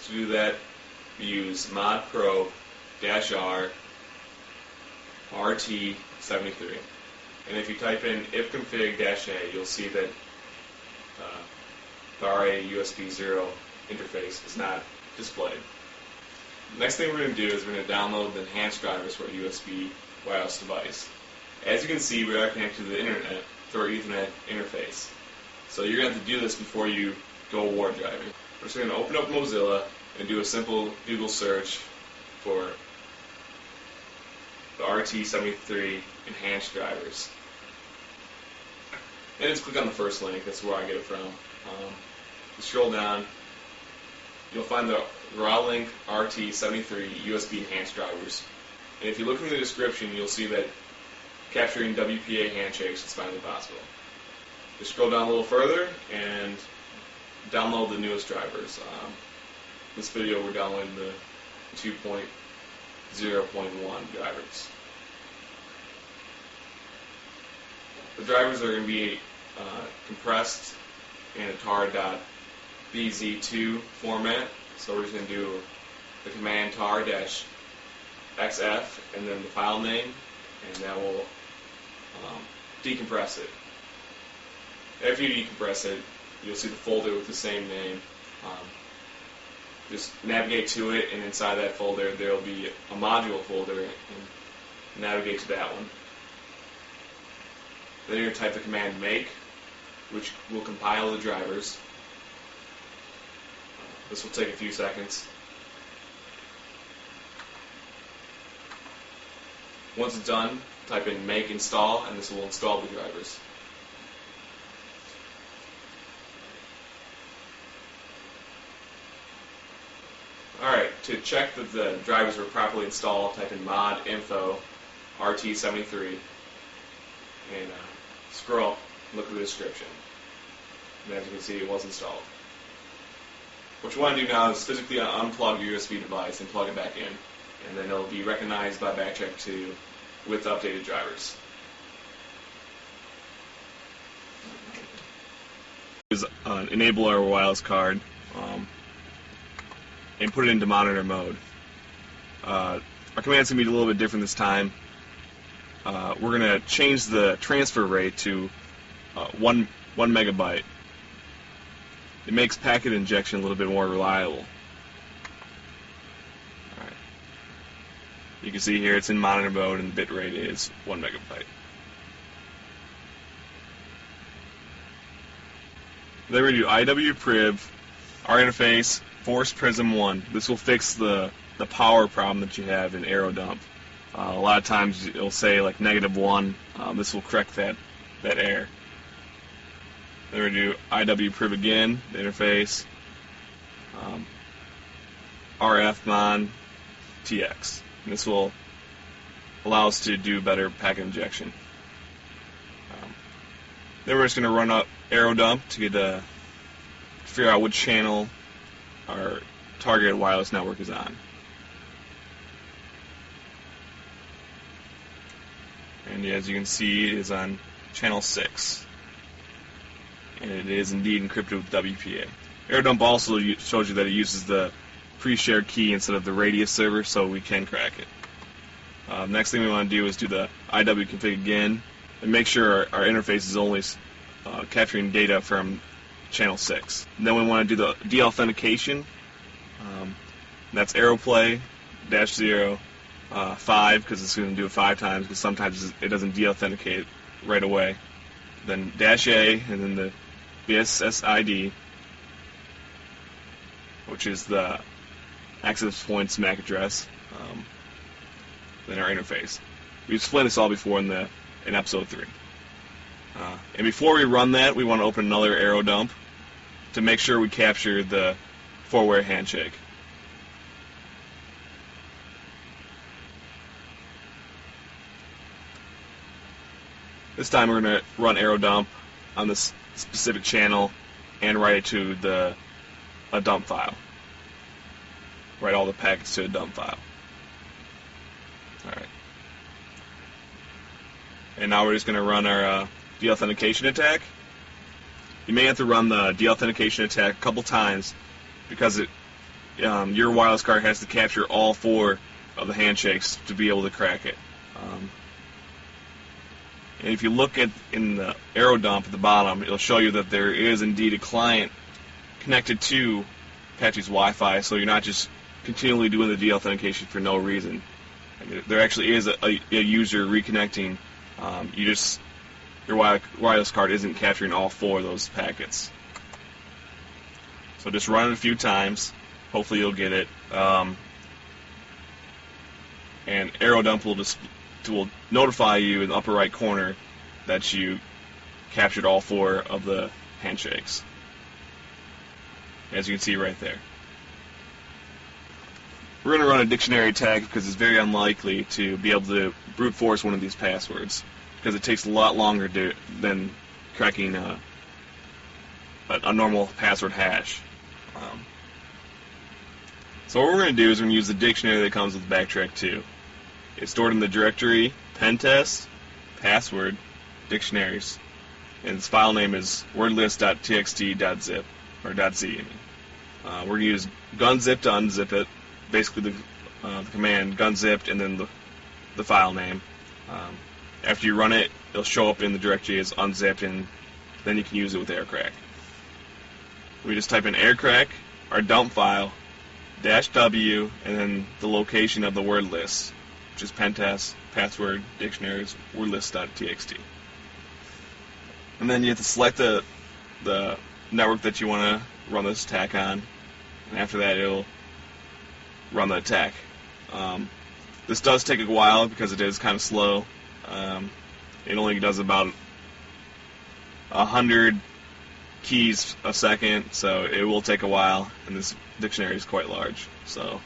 To do that, we use mod probe -r RT73. And if you type in ifconfig-a, you'll see that the RA USB 0 interface is not displayed. Next thing we're going to do is we're going to download the enhanced drivers for a USB wireless device. As you can see, we are connected to the internet through our Ethernet interface. So you're going to have to do this before you go ward driving. We're just going to open up Mozilla and do a simple Google search for the RT73 enhanced drivers. And just click on the first link, that's where I get it from. You scroll down, you'll find the raw link RT73 USB enhanced drivers. And if you look in the description, you'll see that capturing WPA handshakes is finally possible. Just scroll down a little further and download the newest drivers. This video we're downloading the 2.0.1 drivers. The drivers are going to be compressed in a tar.bz2 format. So we're just going to do the command tar-xf and then the file name, and that will decompress it. After you decompress it, you'll see the folder with the same name. Just navigate to it, and inside that folder there will be a module folder, and navigate to that one. Then you're going to type the command make, which will compile the drivers. This will take a few seconds. Once it's done, type in make install, and this will install the drivers. Alright, to check that the drivers were properly installed, type in mod info RT73 and scroll, look at the description. And as you can see, it was installed. What you want to do now is physically unplug your USB device and plug it back in, and then it'll be recognized by Backcheck 2 with updated drivers. Enable our wireless card and put it into monitor mode. Our command's going to be a little bit different this time. We're going to change the transfer rate to 1 megabyte. It makes packet injection a little bit more reliable. Alright. You can see here it's in monitor mode and the bit rate is 1 megabyte. Then we're going to do IWPrib, our interface, force prism 1. This will fix the power problem that you have in AeroDump. A lot of times it'll say like -1. This will correct that error. Then we're going to do IWPrib again, the interface, RFMon TX. And this will allow us to do better packet injection. Then we're just going to run up AeroDump to get to figure out which channel our targeted wireless network is on. And as you can see, it is on channel 6. And it is indeed encrypted with WPA. AeroDump also shows you that it uses the pre-shared key instead of the radius server, so we can crack it. Next thing we want to do is do the IWconfig again and make sure our interface is only capturing data from channel 6. And then we want to do the deauthentication. That's AeroPlay -0 5, because it's going to do it 5 times, because sometimes it doesn't deauthenticate right away. Then -A, and then the BSSID, which is the access point's MAC address, then our interface. We've explained this all before in episode 3. And before we run that, we want to open another AeroDump to make sure we capture the 4-way handshake. This time we're going to run AeroDump on this specific channel and write it to a dump file. Write all the packets to a dump file. Alright. And now we're just going to run our deauthentication attack. You may have to run the deauthentication attack a couple times because your wireless card has to capture all 4 of the handshakes to be able to crack it. And if you look in the arrow dump at the bottom, it'll show you that there is indeed a client connected to Apache's Wi-Fi, so you're not just continually doing the de-authentication for no reason. I mean, there actually is a user reconnecting. Your wireless card isn't capturing all 4 of those packets. So just run it a few times. Hopefully you'll get it. And arrow dump will notify you in the upper right corner that you captured all 4 of the handshakes, as you can see right there. We're going to run a dictionary tag because it's very unlikely to be able to brute force one of these passwords, because it takes a lot longer than cracking a normal password hash. So what we're going to do is we're going to use the dictionary that comes with Backtrack 2. It's stored in the directory pentest, password, dictionaries, and its file name is wordlist.txt.zip, or .z. We're going to use gunzip to unzip it, basically the command gunzipped and then the file name. After you run it, it'll show up in the directory as unzipped, and then you can use it with aircrack. We just type in aircrack, our dump file, -w, and then the location of the word list, which is pentest, password, dictionaries, wordlist.txt. And then you have to select the network that you want to run this attack on, and after that it'll run the attack. This does take a while because it is kind of slow. It only does about 100 keys a second, so it will take a while, and this dictionary is quite large. So